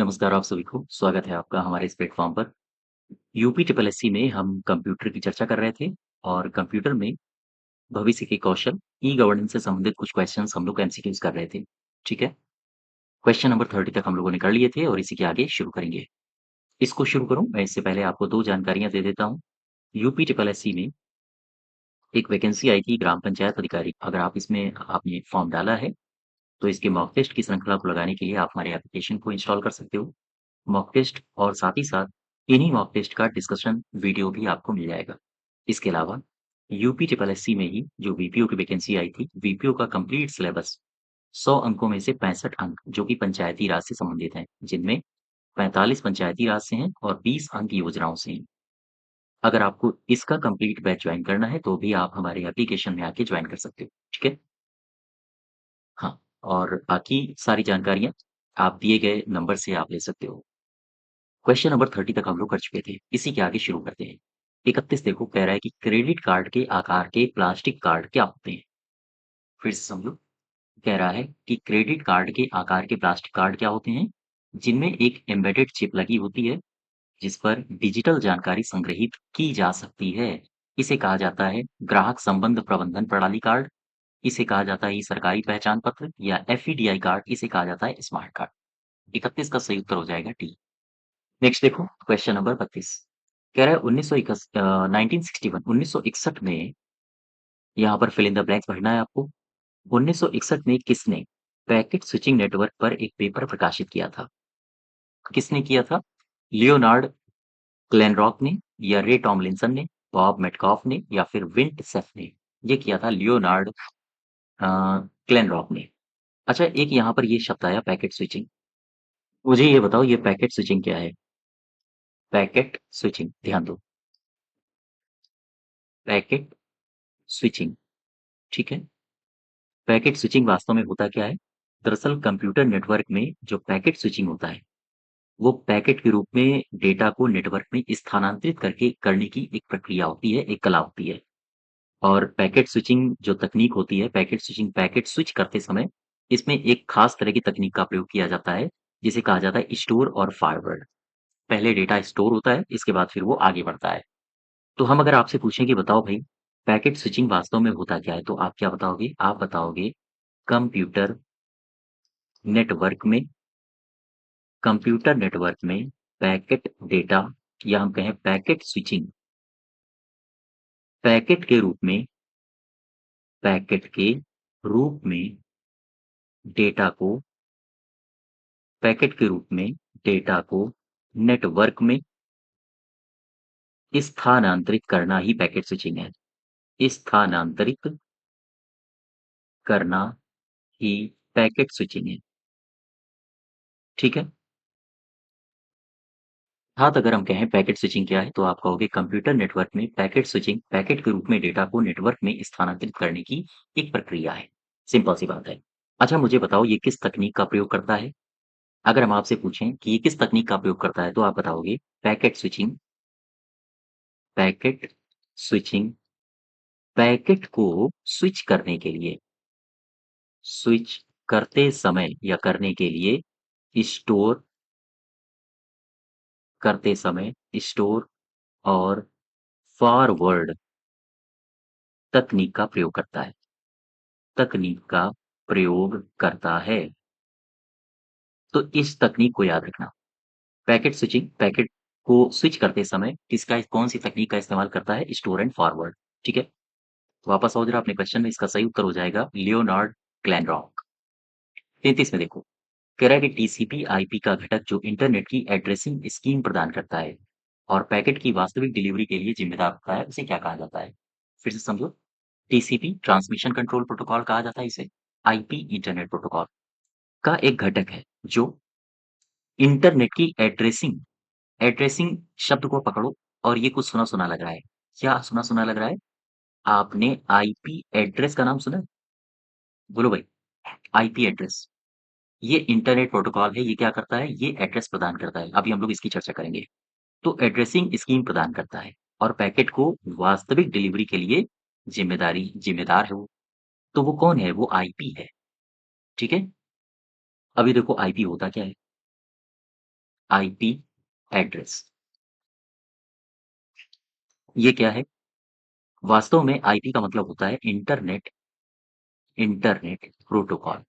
नमस्कार आप सभी को, स्वागत है आपका हमारे इस प्लेटफ़ॉर्म पर। यूपी ट्रिपल एससी में हम कंप्यूटर की चर्चा कर रहे थे और कंप्यूटर में भविष्य के कौशल, ई-गवर्नेंस से संबंधित कुछ क्वेश्चन्स हम लोग एमसीक्यूज़ कर रहे थे, ठीक है? क्वेश्चन नंबर 30 तक हम लोगों ने कर लिए थे और इसी के आगे शुरू करेंगे। इसको शुरू करूँ, मैं इससे पहले आपको 2 जानकारियाँ दे देता हूँ। यूपी ट्रिपल एससी में एक वैकेंसी आई थी ग्राम पंचायत अधिकारी, अगर आप इसमें आपने फॉर्म डाला है, तो इसके मॉक टेस्ट की श्रृंखला को लगाने के लिए आप हमारे एप्लीकेशन को इंस्टॉल कर सकते हो। मॉक टेस्ट और साथ ही साथ इन्हीं मॉक टेस्ट का डिस्कशन वीडियो भी आपको मिल जाएगा। इसके अलावा यूपी ट्रिपल एससी में ही जो वीपीओ की वैकेंसी आई थी, वीपीओ का कंप्लीट सिलेबस 100 अंकों में से 65 अंक जो कि पंचायती राज से संबंधित हैं, जिनमें 45 पंचायती राज से हैं और 20 अंक योजनाओं से हैं। अगर आपको इसका कंप्लीट बैच ज्वाइन करना है, तो भी आप हमारे एप्लीकेशन में आके ज्वाइन कर सकते हो, ठीक है? हाँ, और बाकी सारी जानकारियाँ आप दिए गए नंबर से आप ले सकते हो। क्वेश्चन नंबर 30 तक हम लोग कर चुके थे। इसी के आगे शुरू करते हैं। 31 देखो कह रहा है कि क्रेडिट कार्ड के आकार के प्लास्टिक कार्ड क्या होते हैं? फिर से समझो। कह रहा है कि क्रेडिट कार्ड के आकार के प्लास्टिक कार्ड क्या होते हैं? जिनमें एक एम्बेडेड चिप लगी होती है, जिस पर डिजिटल जानकारी संग्रहित की जा सकती है। इसे कहा जाता है ग्राहक संबंध प्रबंधन प्रणाली कार्ड, इसे कहा जाता है सरकारी पहचान पत्र या एफईडीआई कार्ड, इसे कहा जाता है स्मार्ट कार्ड। 31 का सही उत्तर हो जाएगा डी। नेक्स्ट देखो क्वेश्चन नंबर 32 कह रहा है 1961 में यहाँ पर फिल इन द ब्लैंक्स भरना है आपको। 1961 में किसने पैकेट स्विचिंग नेटवर्क पर एक पेपर प्रकाशित किया था? किसने किया था? लियोनार्ड क्लेनरॉक ने या रे टॉमलिंसन ने, बॉब मेटकॉफ ने या फिर विंट सेफ ने? ये किया था लियोनार्ड क्लेनरॉक ने। अच्छा, एक यहाँ पर ये शब्द आया पैकेट स्विचिंग। मुझे ये बताओ ये पैकेट स्विचिंग क्या है? पैकेट स्विचिंग, ध्यान दो। पैकेट स्विचिंग, ठीक है? पैकेट स्विचिंग वास्तव में होता क्या है? दरअसल कंप्यूटर नेटवर्क में जो पैकेट स्विचिंग होता है, वो पैकेट के रूप में डेटा को नेटवर्क में स्थानांतरित करके करने की एक प्रक्रिया होती है, एक कला होती है। और पैकेट स्विचिंग जो तकनीक होती है, पैकेट स्विचिंग पैकेट स्विच करते समय, इसमें एक खास तरह की तकनीक का प्रयोग किया जाता है, जिसे कहा जाता है स्टोर और फॉरवर्ड। पहले डेटा स्टोर होता है, इसके बाद फिर वो आगे बढ़ता है। तो हम अगर आपसे पूछें कि बताओ भई, पैकेट स्विचिंग वास्तव में होता क्या है? तो आप क्या बताओगे? आप बताओगे कंप्यूटर नेटवर्क में पैकेट डेटा या हम कहें पैकेट स्विचिंग, पैकेट के रूप में पैकेट के रूप में डेटा को पैकेट के रूप में डेटा को नेटवर्क में स्थानांतरित करना ही पैकेट स्विचिंग है। स्थानांतरित करना ही पैकेट स्विचिंग है, ठीक है? हाँ, तो अगर हम कहें पैकेट स्विचिंग क्या है, तो आप कहोगे कंप्यूटर नेटवर्क में पैकेट स्विचिंग पैकेट के रूप में डेटा को नेटवर्क में स्थानांतरित करने की एक प्रक्रिया है। सिंपल सी बात है। अच्छा मुझे बताओ ये किस तकनीक का प्रयोग करता है? अगर हम आपसे पूछें कि ये किस तकनीक का प्रयोग करता है, तो आप बताओगे packet switching packet switching packet को स्विच करने के लिए स्विच करते समय या करने के लिए स्टोर करते समय स्टोर और फॉरवर्ड तकनीक का प्रयोग करता है। तकनीक का प्रयोग करता है। तो इस तकनीक को याद रखना। पैकेट स्विचिंग पैकेट को स्विच करते समय किसका कौन-सी तकनीक का इस्तेमाल करता है? स्टोर एंड फॉरवर्ड, ठीक है? वापस आओ जरा अपने क्वेश्चन में, इसका सही उत्तर हो जाएगा लियोनार्ड ग्लैनरॉक। 33 में देखो, कह रहा है कि टीसीपी आईपी का घटक जो इंटरनेट की एड्रेसिंग स्कीम प्रदान करता है और पैकेट की वास्तविक डिलीवरी के लिए जिम्मेदार होता है, उसे क्या कहा जाता है? फिर से समझो। टीसीपी ट्रांसमिशन कंट्रोल प्रोटोकॉल कहा जाता है इसे। आईपी इंटरनेट प्रोटोकॉल का एक घटक है जो इंटरनेट की एड्रेसिंग एड्रेसिंग शब्द को पकड़ो और ये कुछ सुना-सुना लग रहा है। क्या सुना-सुना लग रहा है? आपने आईपी एड्रेस का नाम सुना है? बोलो भाई, आईपी एड्रेस। ये इंटरनेट प्रोटोकॉल है, ये क्या करता है? ये एड्रेस प्रदान करता है। अभी हम लोग इसकी चर्चा करेंगे। तो एड्रेसिंग स्कीम प्रदान करता है और पैकेट को वास्तविक डिलीवरी के लिए जिम्मेदार है वो। तो वो कौन है? वो आईपी है, ठीक है? अभी देखो आईपी होता क्या है? IP address. ये क्या है? वास्तव में आईपी का मतलब होता है इंटरनेट इंटरनेट प्रोटोकॉल।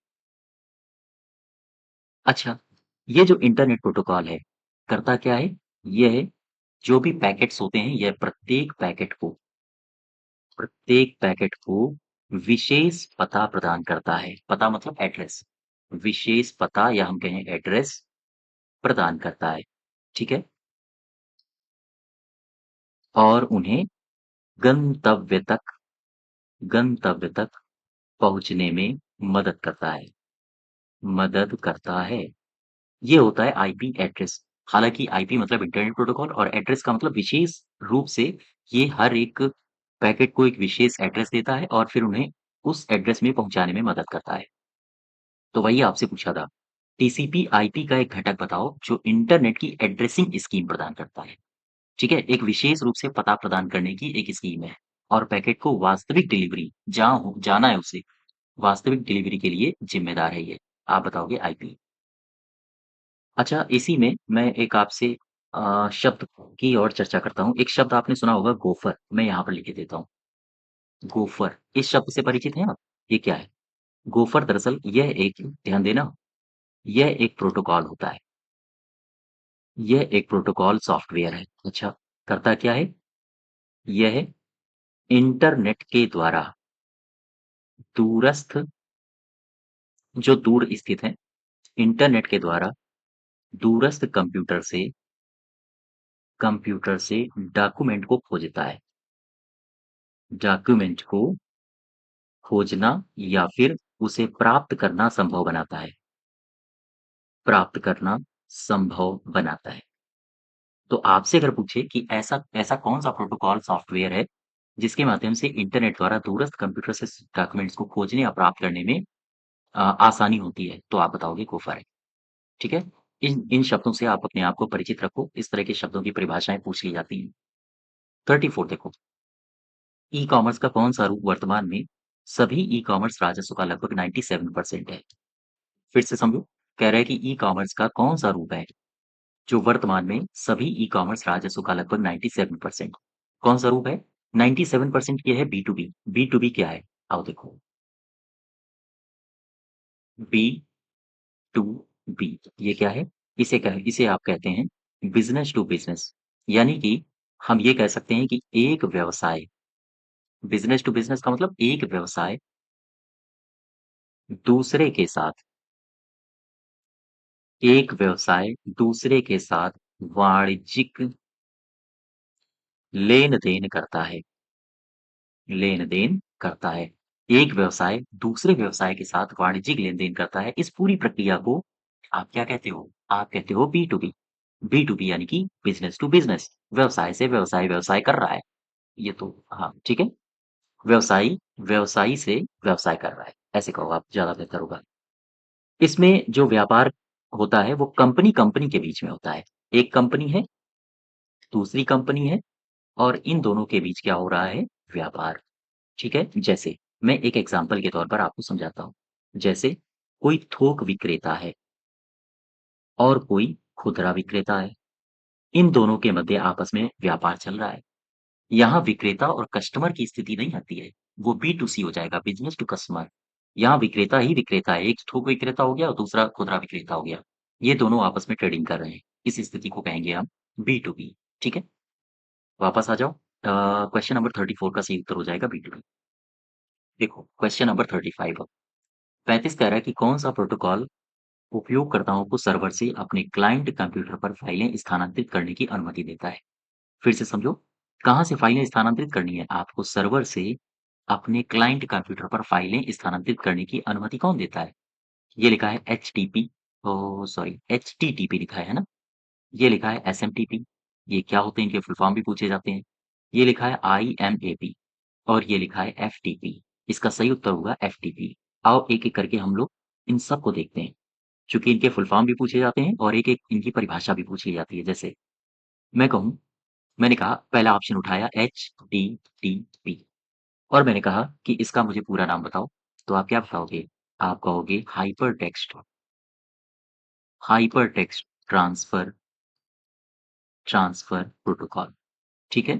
अच्छा, ये जो इंटरनेट प्रोटोकॉल है, करता क्या है? यह जो भी पैकेट्स होते हैं, यह प्रत्येक पैकेट को विशेष पता प्रदान करता है। पता मतलब एड्रेस। विशेष पता या हम कहें एड्रेस प्रदान करता है। ठीक है? और उन्हें गंतव्य तक गंतव्य तक पहुँचने में मदद करता है मदद करता है। ये होता है आईपी एड्रेस। हालाँकि आईपी मतलब इंटरनेट प्रोटोकॉल और एड्रेस का मतलब विशेष रूप से ये हर एक पैकेट को एक विशेष एड्रेस देता है और फिर उन्हें उस एड्रेस में पहुँचाने में मदद करता है। तो वही आपसे पूछा था, टीसीपी आईपी का एक घटक बताओ जो इंटरनेट की एड्रेसिंग स्कीम प्रदान करता है। ठीक है? एक विशेष रूप से पता प्रदान करने की एक स्कीम है और पैकेट को वास्तविक डिलीवरी जहाँ हो जाना है उसे, वास्तविक डिलीवरी के लिए ज़िम्मेदार है ये। आप बताओगे आईपी। अच्छा, इसी में मैं एक आपसे शब्द की और चर्चा करता हूँ। एक शब्द आपने सुना होगा गोफर, मैं यहाँ पर लिख के देता हूँ। गोफर, इस शब्द से परिचित हैं आप? ये क्या है? गोफर दरअसल यह एक ध्यान देना, यह एक प्रोटोकॉल होता है। यह एक प्रोटोकॉल सॉफ्टवेयर है। अच्छा, करता क्या है? यह इंटरनेट के द्वारा दूरस्थ जो दूर स्थित हैं, इंटरनेट के द्वारा दूरस्थ कंप्यूटर से डॉक्यूमेंट को खोजता है। डॉक्यूमेंट को खोजना या फिर उसे प्राप्त करना संभव बनाता है। तो आपसे अगर पूछे कि ऐसा ऐसा कौन-सा प्रोटोकॉल सॉफ्टवेयर है, जिसके माध्यम से इंटरनेट द्वारा दूरस्थ कंप्यूटर से डॉक्यूमेंट्स को खोजने या प्राप्त करने में आसानी होती है, तो आप बताओगे कोफा है, ठीक है? इन इन शब्दों से आप अपने आप को परिचित रखो, इस तरह के शब्दों की परिभाषाएँ पूछ ली जाती हैं। 34 देखो, ई-कॉमर्स का कौन-सा रूप वर्तमान में सभी ई-कॉमर्स राजस्व का लगभग 97% है? फिर से समझो, कह रहा है कि ई-कॉमर्स का कौन-सा रूप है, जो वर्तमान में सभी ई-कॉमर्स राजस्व का लगभग 97% कौन-सा रूप है? 97% ये है B to B. B to B क्या है? आओ देखो, बी टू बी ये क्या है? इसे आप कहते हैं बिज़नेस टू बिज़नेस। यानी कि हम ये कह सकते हैं कि एक व्यवसाय बिज़नेस टू बिज़नेस का मतलब एक व्यवसाय दूसरे के साथ एक व्यवसाय दूसरे के साथ वाणिज्यिक लेन-देन करता है। लेन-देन करता है। एक व्यवसाय दूसरे व्यवसाय के साथ वाणिज्यिक लेन-देन करता है। इस पूरी प्रक्रिया को आप क्या कहते हो? आप कहते हो B to B. B to B यानी कि बिज़नेस टू बिज़नेस। व्यवसाय से व्यवसाय कर रहा है। ये तो हाँ, ठीक है। व्यवसायी से व्यवसाय कर रहा है। ऐसे कहो आप ज़्यादा बेहतर होगा। इसमें जो व्यापार होता है वो कंपनी-कंपनी के बीच में होता है। एक कंपनी है, दूसरी कंपनी है और इन दोनों के बीच क्या हो रहा है? व्यापार। ठीक है? जैसे मैं एक एग्ज़ाम्पल के तौर पर आपको समझाता हूँ। जैसे कोई थोक विक्रेता है और कोई खुदरा विक्रेता है। इन दोनों के मध्य आपस में व्यापार चल रहा है। यहाँ विक्रेता और कस्टमर की स्थिति नहीं आती है। वो बी टू सी हो जाएगा, बिज़नेस टू कस्टमर। यहाँ विक्रेता ही विक्रेता है। एक थोक विक्रेता हो गया और दूसरा खुदरा विक्रेता हो गया। ये दोनों आपस में ट्रेडिंग कर रहे हैं। इस स्थिति को कहेंगे हम बी टू बी। ठीक है? वापस आ जाओ। क्वेश्चन नंबर 34 का सही उत्तर हो जाएगा बी टू बी। देखो क्वेश्चन नंबर 35 अब। 35 कह रहा है कि कौन-सा प्रोटोकॉल उपयोगकर्ताओं को सर्वर से अपने क्लाइंट कंप्यूटर पर फाइलें स्थानांतरित करने की अनुमति देता है? फिर से समझो, कहाँ से फाइलें स्थानांतरित करनी है? आपको सर्वर से अपने क्लाइंट कंप्यूटर पर फाइलें स्थानांतरित करने की अनुमति कौन देता है? ये लिखा है एचटीपी ओह सॉरी एचटीटीपी लिखा है ना? ये लिखा है एसएमटीपी। ये क्या होते हैं? इनके फुल फॉर्म भी पूछे जाते हैं। ये लिखा है आईएमएपी और ये लिखा है एफटीपी। इसका सही उत्तर होगा एफटीपी। आओ एक-एक करके हम लोग इन सबको देखते हैं। चूँकि इनके फुल फॉर्म भी पूछे जाते हैं और एक-एक इनकी परिभाषा भी पूछ ली जाती है। जैसे मैं कहूँ मैंने कहा पहला ऑप्शन उठाया एचटीटीपी और मैंने कहा कि इसका मुझे पूरा नाम बताओ, तो आप क्या बताओगे? आप कहोगे हाइपरटेक्स्ट ट्रांसफर ट्रांसफर प्रोटोकॉल, ठीक है?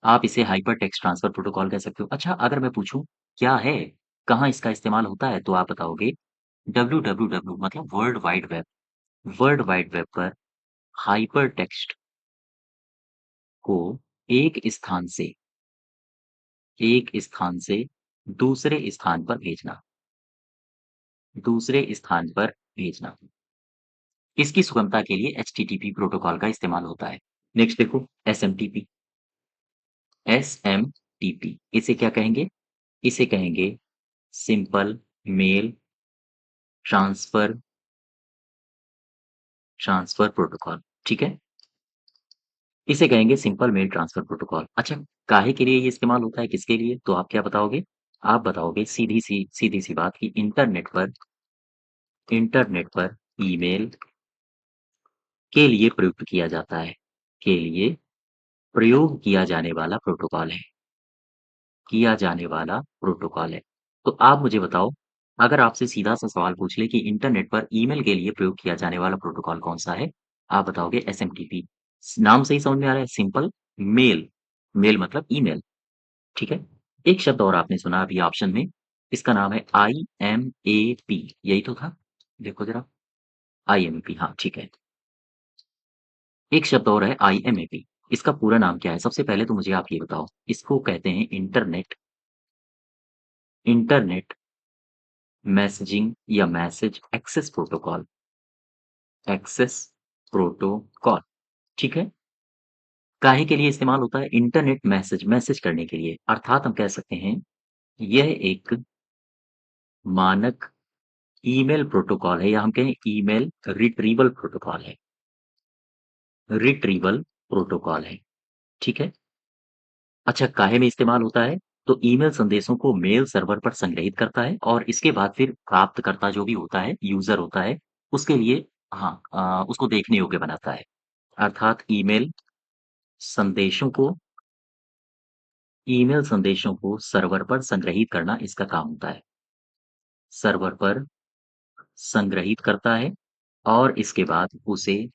आप इसे हाइपर टेक्स्ट ट्रांसफर प्रोटोकॉल कह सकते हो। अच्छा, अगर मैं पूछूँ क्या है? कहाँ इसका इस्तेमाल होता है? तो आप बताओगे www मतलब world wide web. World wide web पर हाइपर टेक्स्ट को एक स्थान से दूसरे स्थान पर भेजना, दूसरे स्थान पर भेजना। इसकी सुगमता के लिए एचटीटीपी प्रोटोकॉल का इस्तेमाल होता है। नेक्स्ट देखो एसएमटीपी। एसएमटीपी इसे क्या कहेंगे? इसे कहेंगे simple mail transfer transfer protocol, ठीक है? इसे कहेंगे सिंपल मेल ट्रांसफर प्रोटोकॉल। अच्छा, काहे के लिए ये इस्तेमाल होता है, किसके लिए? तो आप क्या बताओगे? आप बताओगे सीधी-सी बात कि इंटरनेट पर ईमेल के लिए प्रयुक्त किया जाता है, के लिए प्रयोग किया जाने वाला प्रोटोकॉल है। तो आप मुझे बताओ, अगर आपसे सीधा-सा सवाल पूछ ले कि इंटरनेट पर ईमेल के लिए प्रयोग किया जाने वाला प्रोटोकॉल कौन-सा है? आप बताओगे एसएमटीपी। नाम से ही समझ में आ रहा है सिंपल मेल, मेल मतलब ईमेल, ठीक है? एक शब्द और आपने सुना अभी ऑप्शन में, इसका नाम है आईएमएपी, यही तो था? देखो ज़रा, आईएमएपी हाँ, ठीक है। एक शब्द और है आईएमएपी, इसका पूरा नाम क्या है? सबसे पहले तो मुझे आप ये बताओ, इसको कहते हैं इंटरनेट मैसेजिंग या मैसेज एक्सेस प्रोटोकॉल, ठीक है? काहे के लिए इस्तेमाल होता है? इंटरनेट मैसेज करने के लिए, अर्थात हम कह सकते हैं, यह एक मानक ईमेल प्रोटोकॉल है या हम कहें ईमेल रिट्रीवल प्रोटोकॉल है, ठीक है? अच्छा, काहे में इस्तेमाल होता है? तो ईमेल संदेशों को मेल सर्वर पर संग्रहित करता है और इसके बाद फिर प्राप्तकर्ता जो भी होता है, यूज़र होता है, उसके लिए हाँ उसको देखने योग्य बनाता है। अर्थात संदेशों को ईमेल संदेशों को सर्वर पर संग्रहित करना इसका काम होता है। सर्वर पर संग्रहित करता है और इसके बाद उसे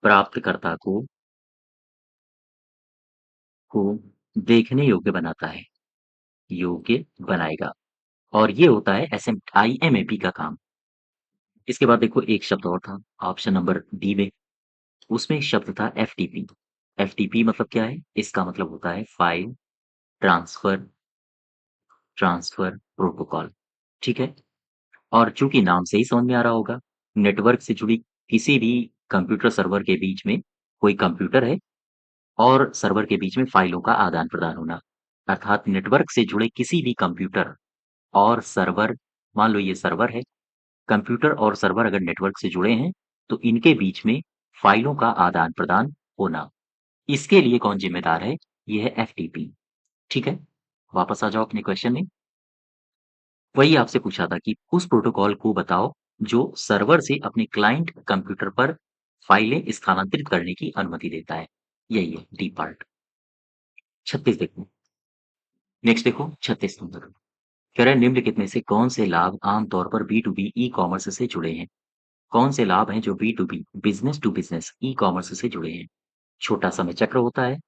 प्राप्तकर्ता को देखने योग्य बनाता है, योग्य बनाएगा और ये होता है आईएमएपी का काम। इसके बाद देखो एक शब्द और था ऑप्शन नंबर डी में, उसमें एक शब्द था एफटीपी। एफटीपी मतलब क्या है? इसका मतलब होता है फाइल ट्रांसफर ट्रांसफर प्रोटोकॉल, ठीक है? और चूँकि नाम से ही समझ में आ रहा होगा, नेटवर्क से जुड़ी किसी भी कंप्यूटर सर्वर के बीच में कोई कंप्यूटर है और सर्वर के बीच में फाइलों का आदान-प्रदान होना। अर्थात नेटवर्क से जुड़े किसी भी कंप्यूटर और सर्वर, मान लो ये सर्वर है, कंप्यूटर और सर्वर अगर नेटवर्क से जुड़े हैं, तो इनके बीच में फाइलों का आदान-प्रदान होना। इसके लिए कौन ज़िम्मेदार है? ये है एफटीपी, ठीक है? वापस आ जाओ अपने क्वेश्चन में। वही आपसे पूछा था कि उस प्रोटोकॉल को बताओ जो सर्वर से अपने क्लाइंट कंप्यूटर पर फाइलें स्थानांतरित करने की अनुमति देता है। यही है डी पार्ट। 36 देखो, नेक्स्ट देखो 36 नंबर। कह रहा है निम्नलिखित में से कौन से लाभ आमतौर पर B to B e commerce से जुड़े हैं? कौन से लाभ हैं जो B to B business to business e commerce से जुड़े हैं? छोटा समय चक्र होता है,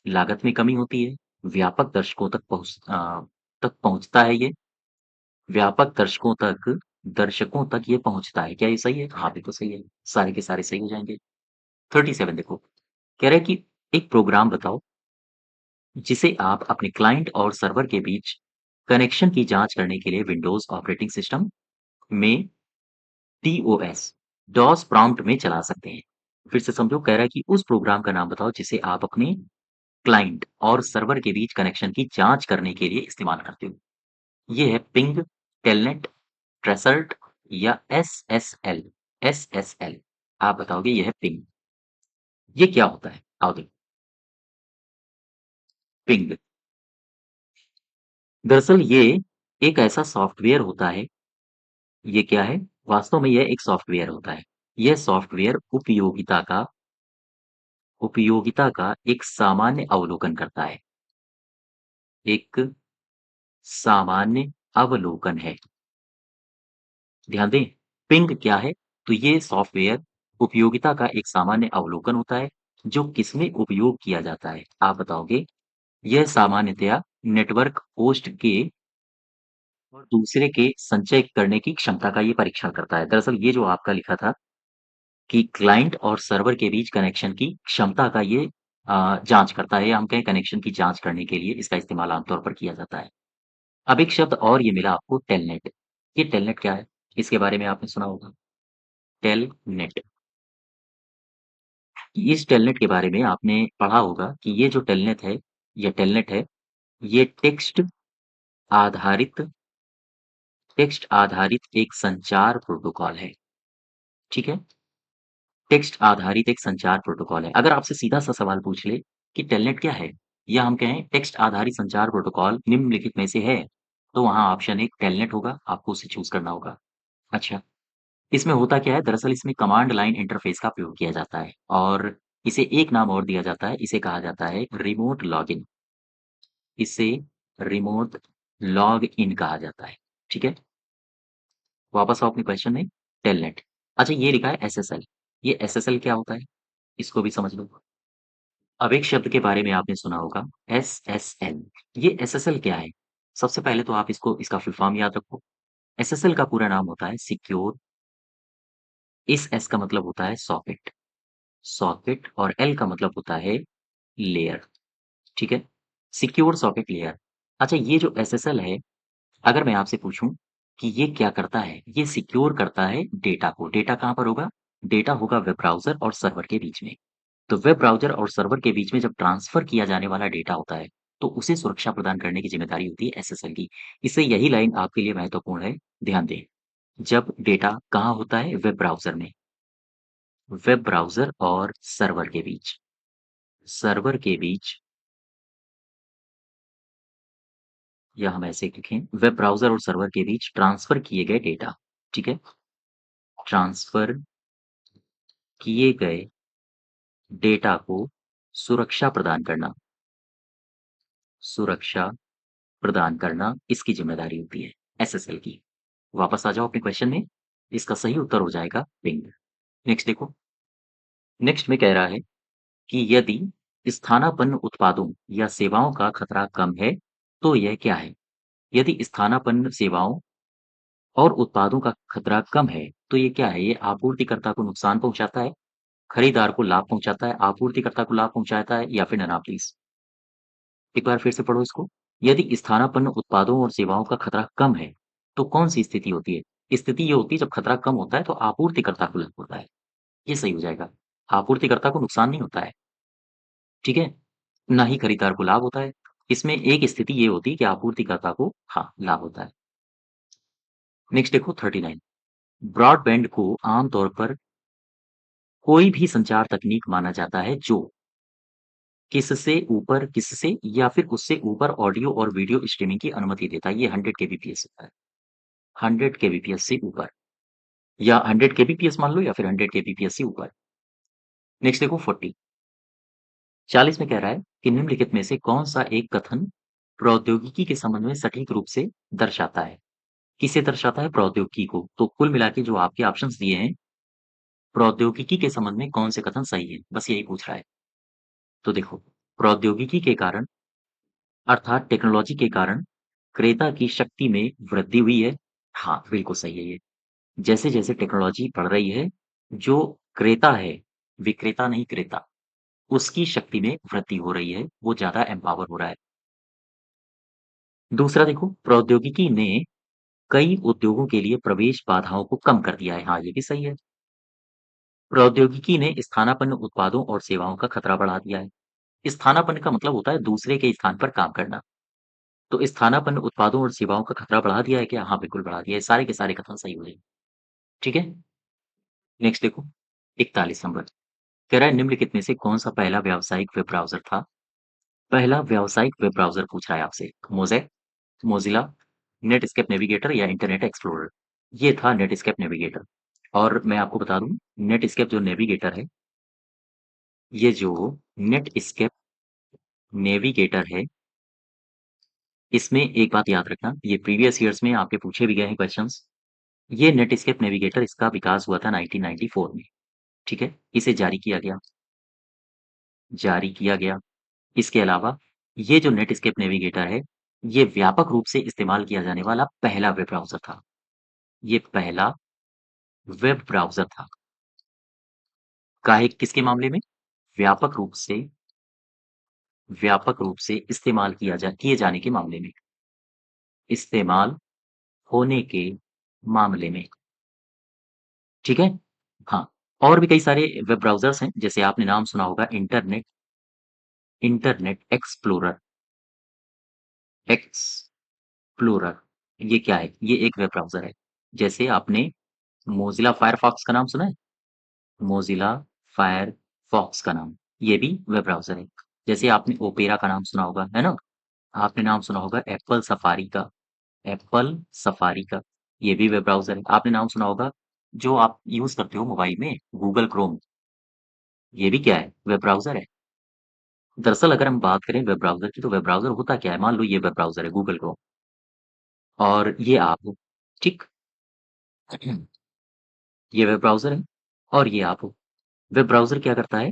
लागत में कमी होती है, व्यापक तक पहुंचता है ये, व्यापक दर्शकों तक ये पहुँचता है। क्या ये सही है? हाँ, बिल्कुल सही है। सारे के सारे सही हो जाएँगे। 37 देखो, कह रहा है कि एक प्रोग्राम बताओ जिसे आप अपने क्लाइंट और सर्वर के बीच कनेक्शन की जाँच करने के लिए विंडोज़ ऑपरेटिंग सिस्टम में डीओएस, डॉस प्रॉम्प्ट में चला सकते हैं। फिर से समझो, कह रहा है कि उस प्रोग्राम का नाम बताओ जिसे आप अपने क्लाइंट और सर्वर के बीच कनेक्शन की जाँच करने के लिए इस्तेमाल करते हो। ये है पिंग, टेलनेट, ट्रेसर्ट या एसएसएल। एसएसएल आप बताओगे ये है पिंग। ये क्या होता है? आओ देखो। पिंग दरअसल ये एक ऐसा सॉफ्टवेयर होता है। ये क्या है? वास्तव में यह एक सॉफ्टवेयर होता है। यह सॉफ्टवेयर उपयोगिता का एक सामान्य अवलोकन करता है। एक सामान्य अवलोकन है। ध्यान दें, पिंग क्या है? तो ये सॉफ्टवेयर उपयोगिता का एक सामान्य अवलोकन होता है, जो किसमें उपयोग किया जाता है? आप बताओगे? यह सामान्यतया नेटवर्क होस्ट के और दूसरे के संचय करने की क्षमता का ये परीक्षण करता है। दरअसल ये जो आपका लिखा था कि क्लाइंट और सर्वर के बीच कनेक्शन की क्षमता का ये जाँच करता है, या हम कहें कनेक्शन की जाँच करने के लिए इसका इस्तेमाल आमतौर पर किया जाता है। अब एक शब्द और ये मिला आपको, टेलनेट। ये टेलनेट क्या है? इसके बारे में आपने सुना होगा। टेलनेट। इस टेलनेट के बारे में आपने पढ़ा होगा कि ये जो टेलनेट है, ये आधारित टेक्स्ट आधारित एक संचार प्रोटोकॉल है, ठीक है? टेक्स्ट आधारित एक संचार प्रोटोकॉल है। अगर आपसे सीधा-सा सवाल पूछ ले कि टेलनेट क्या है? या हम कहें टेक्स्ट आधारित संचार प्रोटोकॉल निम्नलिखित में से है, तो वहाँ ऑप्शन 1 टेलनेट होगा, आपको उसे चूज़ करना होगा। अच्छा, इसमें होता क्या है? दरअसल इसमें कमांड लाइन इंटरफ़ेस का प्रयोग किया जाता है और इसे एक नाम और दिया जाता है, इसे कहा जाता है रिमोट लॉगिन। इसे रिमोट लॉग इन कहा जाता है, ठीक है? वापस आओ अपने क्वेश्चन में, टेलनेट। अच्छा, ये लिखा है एसएसएल। ये एसएसएल क्या होता है? इसको भी समझ लो। अब एक शब्द के बारे में आपने सुना होगा, एसएसएल। ये एसएसएल क्या है? सबसे पहले तो आप इसका फुल फॉर्म याद रखो। एसएसएल का पूरा नाम होता है सिक्योर। इस एस का मतलब होता है सॉकेट, और एल का मतलब होता है लेयर, ठीक है? Secure socket layer. अच्छा, ये जो एसएसएल है, अगर मैं आपसे पूछूं कि ये क्या करता है? ये सिक्योर करता है डेटा को। डेटा कहाँ पर होगा? डेटा होगा वेब ब्राउज़र और सर्वर के बीच में। तो वेब ब्राउज़र और सर्वर के बीच में जब ट्रांसफ़र किया जाने वाला डेटा होता है, तो उसे सुरक्षा प्रदान करने की ज़िम्मेदारी होती है एसएसएल की। इससे यही लाइन आपके लिए महत्वपूर्ण है, ध्यान दें। जब डेटा कहाँ होता है? वेब ब्राउज़र में। वेब ब्राउज़र और सर्वर के बीच, या हम ऐसे लिखें, वेब ब्राउज़र और सर्वर के बीच ट्रांसफ़र किए गए डेटा, ठीक है? ट्रांसफ़र किए गए डेटा को सुरक्षा प्रदान करना सुरक्षा प्रदान करना इसकी ज़िम्मेदारी होती है, एसएसएल की। वापस आ जाओ अपने क्वेश्चन में, इसका सही उत्तर हो जाएगा पिंग। नेक्स्ट देखो, नेक्स्ट में कह रहा है कि यदि स्थानापन्न उत्पादों या सेवाओं का खतरा कम है, तो यह क्या है? यदि स्थानापन्न सेवाओं और उत्पादों का खतरा कम है, तो ये क्या है? ये आपूर्तिकर्ता को नुकसान पहुँचाता है, खरीदार को लाभ पहुँचाता है, आपूर्तिकर्ता को लाभ पहुँचाता है, या फिर नन ऑफ दीज़? एक बार फिर से पढ़ो इसको। यदि स्थानापन्न उत्पादों और सेवाओं का खतरा कम है, तो कौन-सी स्थिति होती है? स्थिति ये होती है जब खतरा कम होता है तो आपूर्तिकर्ता को लाभ होता है। ये सही हो जाएगा। आपूर्तिकर्ता को नुकसान नहीं होता है, ठीक है? ना ही खरीदार को लाभ होता है। इसमें एक स्थिति ये होती है कि आपूर्तिकर्ता को, हाँ, लाभ होता है। नेक्स्ट देखो 39। ब्रॉडबैंड को आम तौर पर कोई भी संचार तकनीक माना जाता है जो किससे या फिर उससे ऊपर ऑडियो और वीडियो स्ट्रीमिंग की अनुमति देता है। ये 100 केबीपीएस होता है। 100 केबीपीएस से ऊपर, या 100 केबीपीएस मान लो, या फिर 100 केबीपीएस से ऊपर। नेक्स्ट देखो 40। 40 में कह रहा है कि निम्नलिखित में से कौन-सा एक कथन प्रौद्योगिकी के संबंध में सटीक रूप से दर्शाता है? किसे दर्शाता है? प्रौद्योगिकी को। तो कुल मिला के जो आपके ऑप्शंस दिए हैं, प्रौद्योगिकी के संबंध में कौन से कथन सही है? बस यही पूछ रहा है। तो देखो, प्रौद्योगिकी के कारण, अर्थात टेक्नोलॉजी के कारण क्रेता की शक्ति में वृद्धि हुई है। हाँ, बिल्कुल सही है ये। जैसे-जैसे टेक्नोलॉजी बढ़ रही है, जो क्रेता है, विक्रेता नहीं क्रेता, उसकी शक्ति में वृद्धि हो रही है, वो ज़्यादा एम्पावर हो रहा है। दूसरा देखो, प्रौद्योगिकी ने कई उद्योगों के लिए प्रवेश बाधाओं को कम कर दिया है। हाँ, ये भी सही है। प्रौद्योगिकी ने स्थानापन्न उत्पादों और सेवाओं का खतरा बढ़ा दिया है। स्थानापन्न का मतलब होता है दूसरे के स्थान पर काम करना। तो स्थानापन्न उत्पादों और सेवाओं का खतरा बढ़ा दिया है क्या? हाँ, बिल्कुल बढ़ा दिया है। सारे के सारे कथन सही हो गए। ठीक है? नेक्स्ट देखो, 41 नंबर। कह रहा है निम्नलिखित में से कौन-सा पहला व्यावसायिक वेब ब्राउज़र था? पहला व्यावसायिक वेब ब्राउज़र पूछ रहा है आपसे। मोज़ेक, मोज़िला, नेटस्केप नेविगेटर या इंटरनेट एक्सप्लोरर? ये था नेटस्केप नेविगेटर। और मैं आपको बता दूँ, नेटस्केप जो नेविगेटर है, ये जो नेटस्केप नेविगेटर है, इसमें एक बात याद रखना, ये प्रीवियस ईयर्स में आपके पूछे भी गए हैं क्वेश्चन्स। ये नेटस्केप नेविगेटर, इसका विकास हुआ था 1994 में, ठीक है? इसे जारी किया गया। इसके अलावा ये जो नेटस्केप नेविगेटर है, ये व्यापक रूप से इस्तेमाल किया जाने वाला पहला वेब ब्राउज़र था। ये पहला वेब ब्राउज़र था। काहे किसके मामले में? व्यापक रूप से इस्तेमाल किए जाने के मामले में। इस्तेमाल होने के मामले में। ठीक है? हाँ, और भी कई सारे वेब ब्राउज़र्स हैं, जैसे आपने नाम सुना होगा इंटरनेट एक्सप्लोरर। ये क्या है? ये एक वेब ब्राउज़र है। जैसे आपने मोज़िला फ़ायरफ़ॉक्स का नाम सुना है? मोज़िला फ़ायरफ़ॉक्स का नाम, ये भी वेब ब्राउज़र है। जैसे आपने ओपेरा का नाम सुना होगा, है ना? आपने नाम सुना होगा एप्पल सफारी का, ये भी वेब ब्राउज़र है। आपने नाम सुना होगा, जो आप यूज़ करते हो मोबाइल में, गूगल क्रोम, ये भी क्या है? वेब ब्राउज़र है। दरअसल अगर हम बात करें वेब ब्राउज़र की, तो वेब ब्राउज़र होता क्या है? मान लो ये वेब ब्राउज़र है, गूगल क्रोम, और ये आप हो, ठीक? ये वेब ब्राउज़र है और ये आप हो। वेब ब्राउज़र क्या करता है?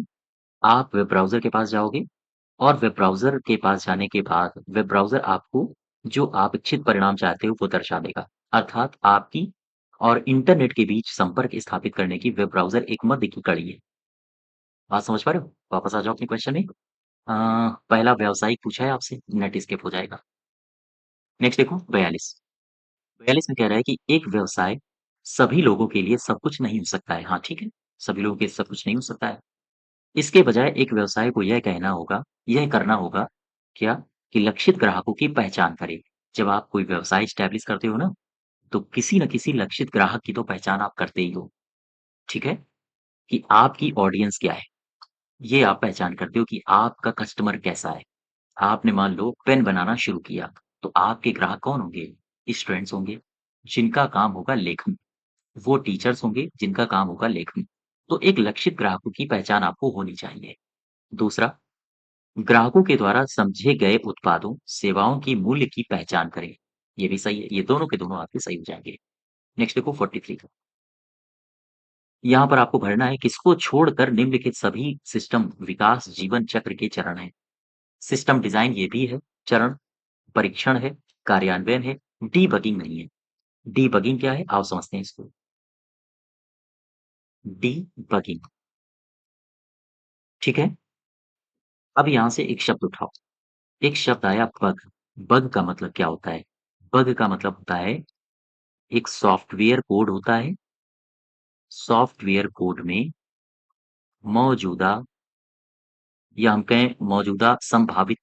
आप वेब ब्राउज़र के पास जाओगे और वेब ब्राउज़र के पास जाने के बाद वेब ब्राउज़र आपको जो आप इच्छित परिणाम चाहते हो वो दर्शा देगा। अर्थात आपकी और इंटरनेट के बीच संपर्क स्थापित करने की वेब ब्राउज़र एक मध्य की कड़ी है। बात समझ पा रहे हो? वापस आ जाओ अपने क्वेश्चन में। अ, पहला व्यावसायिक पूछा है आपसे, नेट स्किप हो जाएगा। नेक्स्ट देखो 42। 42 में कह रहा है कि एक व्यवसाय सभी लोगों के लिए सब कुछ नहीं हो सकता है। हाँ, ठीक है। सभी लोगों के लिए सब कुछ नहीं हो सकता है। इसके बजाय एक व्यवसाय को यह करना होगा क्या? कि लक्षित ग्राहकों की पहचान करे। जब आप कोई व्यवसाय एस्टैब्लिश करते हो ना, तो किसी न किसी लक्षित ग्राहक की तो पहचान आप करते ही हो। ठीक है? कि आपकी ऑडियंस क्या है? ये आप पहचान करते हो कि आपका कस्टमर कैसा है। आपने मान लो पेन बनाना शुरू किया, तो आपके ग्राहक कौन होंगे? स्टूडेंट्स होंगे, जिनका काम होगा लेखन। वो टीचर्स होंगे, जिनका काम होगा लेखन। तो एक लक्षित ग्राहकों की पहचान आपको होनी चाहिए। दूसरा, ग्राहकों के द्वारा समझे गए उत्पादों, सेवाओं की मूल्य की पहचान करें। ये भी सही है, ये दोनों के दोनों आपके सही हो जाएँगे। नेक्स्ट देखो 43 का। यहाँ पर आपको भरना है किसको छोड़कर निम्नलिखित सभी सिस्टम विकास जीवन चक्र के चरण हैं। सिस्टम डिज़ाइन ये भी है चरण, परीक्षण है, कार्यान्वयन है, डीबगिंग नहीं है। डीबगिंग क्या है? आओ समझते हैं इसको। डीबगिंग, ठीक है? अब यहाँ से एक शब्द उठाओ। एक शब्द आया बग। बग का मतलब क्या होता है? बग का मतलब होता है एक सॉफ्टवेयर कोड होता है, सॉफ्टवेयर कोड में मौजूदा या हम कहें मौजूदा संभावित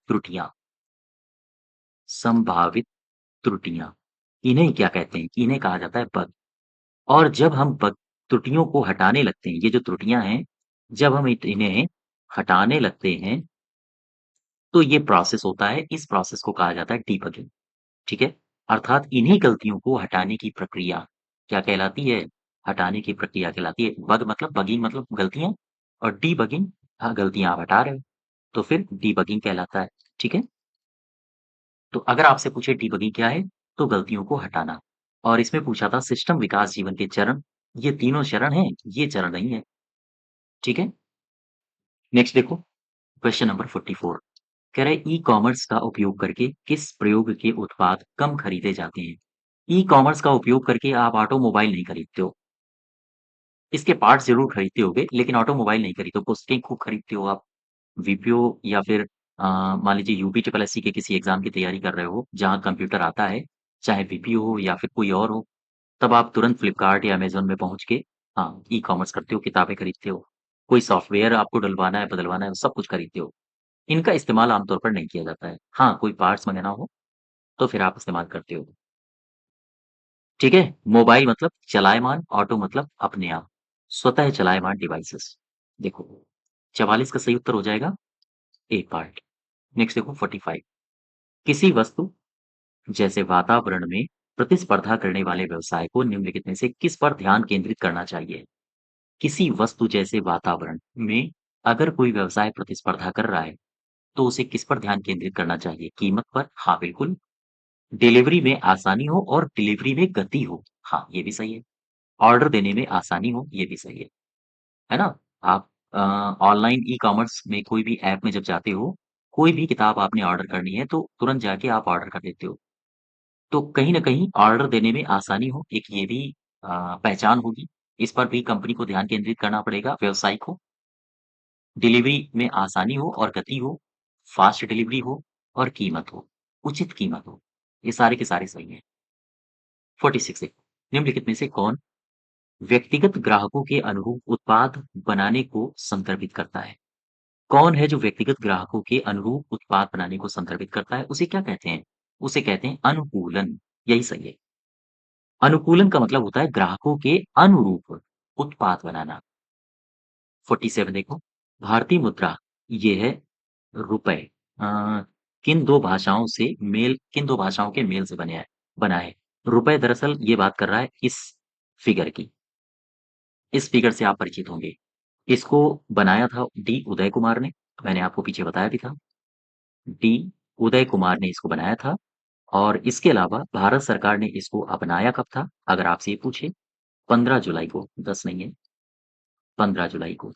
त्रुटियाँ, इन्हें क्या कहते हैं? इन्हें कहा जाता है बग। और जब हम बग त्रुटियों को हटाने लगते हैं, ये जो त्रुटियाँ हैं, जब हम इन्हें हटाने लगते हैं, तो ये प्रोसेस होता है, इस प्रोसेस को कहा जाता है डीबगिंग, ठीक है? अर्थात इन्हीं गलतियों को हटाने की प्रक्रिया क्या कहलाती है? हटाने की प्रक्रिया कहलाती है। बगिंग मतलब गलतियाँ, और डीबगिंग, हाँ, गलतियाँ आप हटा रहे हो, तो फिर डीबगिंग कहलाता है, ठीक है? तो अगर आपसे पूछे डीबगिंग क्या है? तो गलतियों को हटाना। और इसमें पूछा था सिस्टम विकास जीवन के चरण, ये तीनों चरण हैं, ये चरण नहीं है, ठीक है? नेक्स्ट देखो, क्वेश्चन नंबर 44। कह रहा है ई-कॉमर्स का उपयोग करके किस प्रयोग के उत्पाद कम खरीदे जाते हैं? ई-कॉमर्स का उपयोग करके आप ऑटोमोबाइल नहीं खरीदते हो। इसके पार्ट्स ज़रूर खरीदते होगे, लेकिन ऑटोमोबाइल नहीं खरीदते हो। पुस्तकें खूब खरीदते हो आप। वीपीओ या फिर मान लीजिए यूपी ट्रिपल एससी के किसी एग्ज़ाम की तैयारी कर रहे हो, जहाँ कंप्यूटर आता है, चाहे वीपीओ हो या फिर कोई और हो, तब आप तुरंत फ्लिपकार्ट या अमेज़न में पहुँच के हाँ, ई-कॉमर्स करते हो, किताबें खरीदते हो। कोई सॉफ्टवेयर आपको डलवाना है, बदलवाना है, सब कुछ खरीदते हो। इनका इस्तेमाल आमतौर पर नहीं किया जाता है। हाँ, कोई पार्ट्स मँगाना हो, तो फिर आप इस्तेमाल करते हो। ठीक है? मोबाइल मतलब चलायमान, ऑटो मतलब अपने आप, स्वतः चलायमान डिवाइसेस। देखो, 44 का सही उत्तर हो जाएगा ए पार्ट। नेक्स्ट देखो 45। किसी वस्तु जैसे वातावरण में प्रतिस्पर्धा करने वाले व्यवसाय को निम्नलिखित में से किस पर ध्यान केंद्रित करना चाहिए? किसी वस्तु जैसे वातावरण में अगर कोई व्यवसाय प्रतिस्पर्धा कर रहा है, तो उसे किस पर ध्यान केंद्रित करना चाहिए? कीमत पर? हाँ, बिल्कुल। डिलीवरी में आसानी हो और डिलीवरी में गति हो। हाँ, ये भी सही है। ऑर्डर देने में आसानी हो, ये भी सही है ना? आप ऑनलाइन ई-कॉमर्स में कोई भी ऐप में जब जाते हो, कोई भी किताब आपने ऑर्डर करनी है तो तुरंत जाके आप ऑर्डर कर देते हो। तो कहीं न कहीं ऑर्डर देने में आसानी हो, एक ये भी पहचान होगी। इस पर भी कंपनी को ध्यान केंद्रित करना पड़ेगा, व्यवसायिक हो, डिलीवरी में आसानी हो और गति हो, फ़ास्ट डिलीवरी हो और कीमत हो, उचित कीमत हो। ये सारे के सारे सही हैं। 46 है, निम्नलिखित में से कौन व्यक्तिगत ग्राहकों के अनुरूप उत्पाद बनाने को संदर्भित करता है? कौन है जो व्यक्तिगत ग्राहकों के अनुरूप उत्पाद बनाने को संदर्भित करता है? उसे क्या कहते हैं? उसे कहते हैं अनुकूलन, यही सही है। अनुकूलन का मतलब होता है ग्राहकों के अनुरूप उत्पाद बनाना। 47 देखो, भारतीय मुद्रा ये है रुपए। अ, किन 2 भाषाओं के मेल से बना है। रुपए दरअसल ये बात कर रहा है इस फिगर की। इस फिगर से आप परिचित होंगे। इसको बनाया था डी उदय कुमार ने, मैंने आपको पीछे बताया भी था। डी उदय कुमार ने इसको बनाया था और इसके अलावा भारत सरकार ने इसको अपनाया कब था? अगर आपसे ये पूछे 15 जुलाई को, 10 नहीं है, 15 जुलाई को।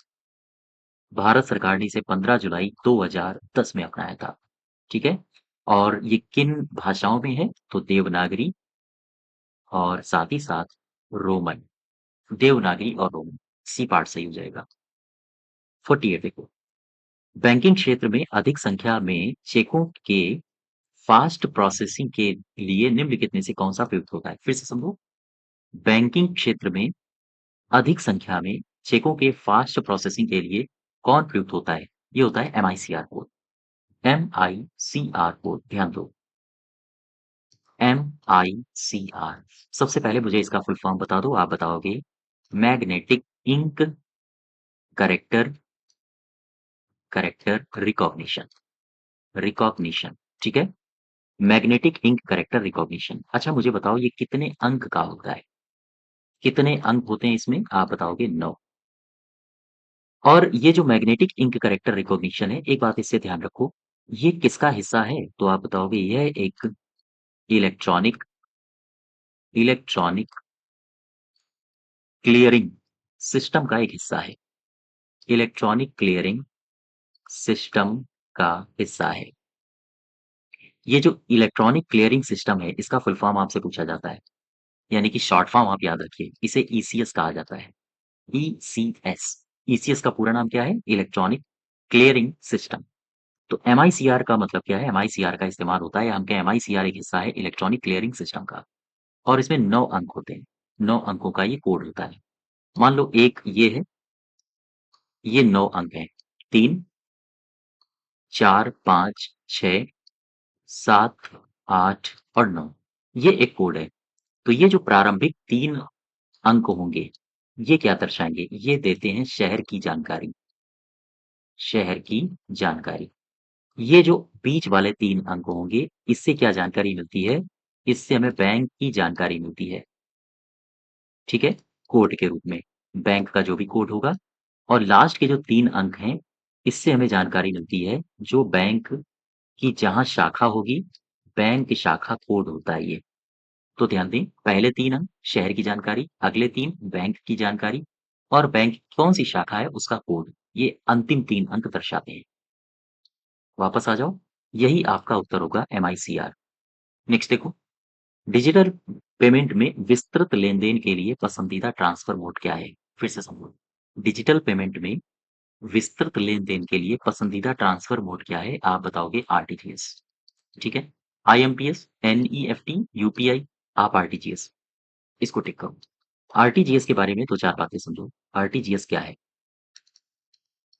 भारत सरकार ने इसे 15 जुलाई 2010 में अपनाया था, ठीक है? और ये किन भाषाओं में है? तो देवनागरी और साथ ही साथ रोमन। देवनागरी और रोमन, सी पार्ट सही हो जाएगा। 48 देखो, बैंकिंग क्षेत्र में अधिक संख्या में चेकों के फास्ट प्रोसेसिंग के लिए निम्नलिखित में से कौन-सा प्रयुक्त होता है? फिर से समझो, बैंकिंग क्षेत्र में अधिक संख्या में चेकों के फास्ट प्रोसेसिंग के लिए कौन प्रयुक्त होता है? ये होता है एमआईसीआर कोड। एमआईसीआर कोड, ध्यान दो। एमआईसीआर। सबसे पहले मुझे इसका फुल फॉर्म बता दो, आप बताओगे magnetic ink character character recognition. Recognition, ठीक है? Magnetic ink character recognition. अच्छा मुझे बताओ ये कितने अंक का होता है? कितने अंक होते हैं इसमें? आप बताओगे 9। और ये जो मैग्नेटिक इंक कैरेक्टर रिकॉग्निशन है, एक बात इससे ध्यान रखो, ये किसका हिस्सा है? तो आप बताओगे यह एक इलेक्ट्रॉनिक इलेक्ट्रॉनिक क्लियरिंग सिस्टम का एक हिस्सा है। इलेक्ट्रॉनिक क्लियरिंग सिस्टम का हिस्सा है। ये जो इलेक्ट्रॉनिक क्लियरिंग सिस्टम है, इसका फुल फॉर्म आपसे पूछा जाता है, यानी कि शॉर्ट फॉर्म आप याद रखिए, इसे ईसीएस कहा जाता है। ईसीएस। ईसीएस का पूरा नाम क्या है? Electronic clearing system. तो एमआईसीआर का मतलब क्या है? एमआईसीआर का इस्तेमाल होता है या हम कहें एमआईसीआर एक हिस्सा है इलेक्ट्रॉनिक क्लियरिंग सिस्टम का और इसमें 9 अंक होते हैं। 9 अंकों का ये कोड होता है। मान लो एक ये है, ये 9 अंक हैं। 3, 4, 5, 6, 7, 8 और 9, ये एक कोड है। तो ये जो प्रारंभिक 3 अंक होंगे, ये क्या दर्शाएँगे? ये देते हैं शहर की जानकारी। शहर की जानकारी। ये जो बीच वाले 3 अंक होंगे, इससे क्या जानकारी मिलती है? इससे हमें बैंक की जानकारी मिलती है, ठीक है? कोड के रूप में, बैंक का जो भी कोड होगा और लास्ट के जो 3 अंक हैं, इससे हमें जानकारी मिलती है, जो बैंक की जहाँ शाखा होगी, बैंक शाखा कोड होता है ये। तो ध्यान दें, पहले 3 अंक शहर की जानकारी, अगले 3 बैंक की जानकारी और बैंक कौन-सी शाखा है, उसका कोड। ये अंतिम 3 अंक दर्शाते हैं। वापस आ जाओ, यही आपका उत्तर होगा एमआईसीआर। नेक्स्ट देखो, डिजिटल पेमेंट में विस्तृत लेन-देन के लिए पसंदीदा ट्रांसफर मोड क्या है? फिर से समझो, डिजिटल पेमेंट में विस्तृत लेन-देन के लिए पसंदीदा ट्रांसफर मोड क्या है? आप बताओगे आरटीजीएस, ठीक है? आईएमपीएस, एनईएफटी, यूपीआई, आप आरटीजीएस, इसको टिक करो। आरटीजीएस के बारे में 2-4 बातें समझो। आरटीजीएस क्या है?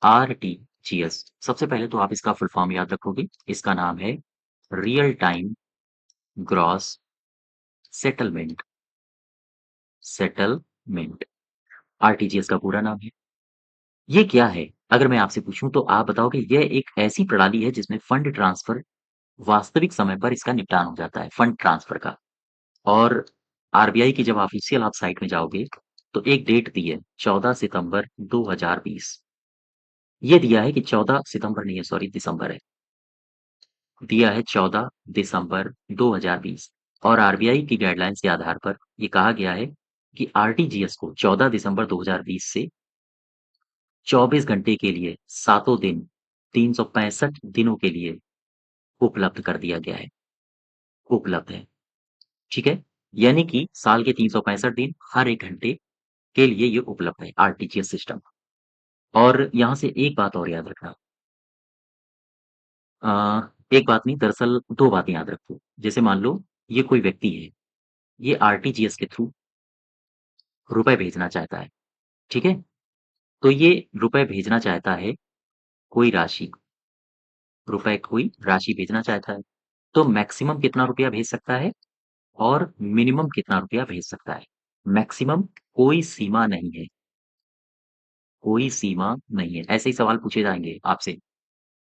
आरटीजीएस, सबसे पहले तो आप इसका फुल फॉर्म याद रखोगे। इसका नाम है real time gross settlement settlement. RTGS का पूरा नाम है। ये क्या है? अगर मैं आपसे पूछूँ तो आप बताओगे यह एक ऐसी प्रणाली है जिसमें फंड ट्रांसफर वास्तविक समय पर इसका निपटान हो जाता है, फंड ट्रांसफर का। और आरबीआई की जब ऑफिशियल आप साइट में जाओगे, तो एक डेट दी है 14 सितंबर 2020। ये दिया है कि 14 सितंबर नहीं है, सॉरी दिसंबर है। दिया है 14 दिसंबर 2020 और आरबीआई की गाइडलाइंस के आधार पर ये कहा गया है कि आरटीजीएस को 14 दिसंबर 2020 से 24 घंटे के लिए, सातों दिन, 365 दिनों के लिए उपलब्ध कर दिया गया है, उपलब्ध है, ठीक है? यानी कि साल के 365 दिन, हर 1 घंटे के लिए ये उपलब्ध है आरटीजीएस सिस्टम। और यहाँ से एक बात और याद रखना, अ, एक बात नहीं दरअसल 2 बातें याद रखो। जैसे मान लो ये कोई व्यक्ति है, ये आरटीजीएस के थ्रू रुपए भेजना चाहता है, ठीक है? तो ये रुपए भेजना चाहता है, कोई राशि, रुपए कोई राशि भेजना चाहता है, तो मैक्सिमम कितना रुपया भेज सकता है और मिनिमम कितना रुपया भेज सकता है? मैक्सिमम कोई सीमा नहीं है, कोई सीमा नहीं है। ऐसे ही सवाल पूछे जाएँगे आपसे।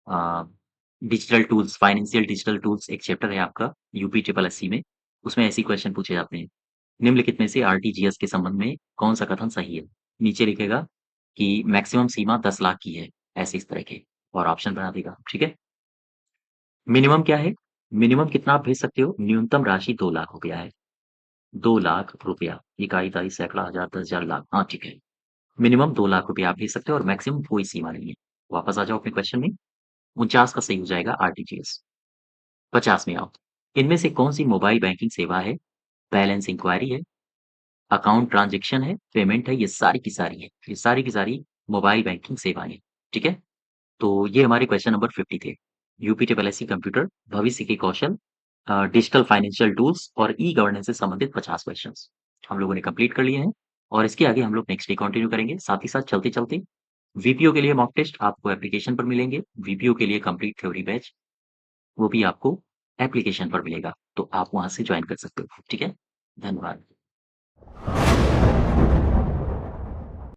अ, digital tools, financial digital tools एक चैप्टर है आपका यूपी ट्रिपल एससी में, उसमें ऐसे ही क्वेश्चन पूछे जाते हैं। निम्नलिखित में से आरटीजीएस के संबंध में कौन-सा कथन सही है? नीचे लिखेगा कि मैक्सिमम सीमा 10 लाख की है, ऐसे इस तरह के और ऑप्शन बना देगा, ठीक है? मिनिमम क्या है? मिनिमम कितना आप भेज सकते हो? न्यूनतम राशि 2 लाख रुपया है। 2 लाख रुपया, इकाई, दहाई, सैकड़ा, हज़ार, 10,000, लाख। हाँ, ठीक है। मिनिमम 2 लाख रुपया आप भेज सकते हो और मैक्सिमम कोई सीमा नहीं है। वापस आ जाओ अपने क्वेश्चन में, 49 का सही हो जाएगा आरटीजीएस। 50 में आओ। इनमें से कौन-सी मोबाइल बैंकिंग सेवा है? बैलेंस इंक्वायरी है, अकाउंट ट्रांज़ैक्शन है, पेमेंट है, ये सारी की सारी है। ये सारी की सारी मोबाइल बैंकिंग सेवाएँ हैं, ठीक है? तो ये हमारे क्वेश्चन नंबर 50 थे। यूपी ट्रिपल एससी कंप्यूटर, भविष्य के कौशल, डिजिटल फाइनेंशियल टूल्स और ई-गवर्नेंस से संबंधित 50 क्वेश्चन्स हम लोगों ने कंप्लीट कर लिए हैं और इसके आगे हम लोग नेक्स्ट डे कंटिन्यू करेंगे। साथ ही साथ चलते-चलते वीपीओ के लिए मॉक टेस्ट आपको एप्लीकेशन पर मिलेंगे। वीपीओ के लिए कंप्लीट थ्योरी बैच, वो भी आपको एप्लीकेशन पर मिलेगा, तो आप वहाँ से जॉइन कर सकते हो। ठीक है? धन्यवाद।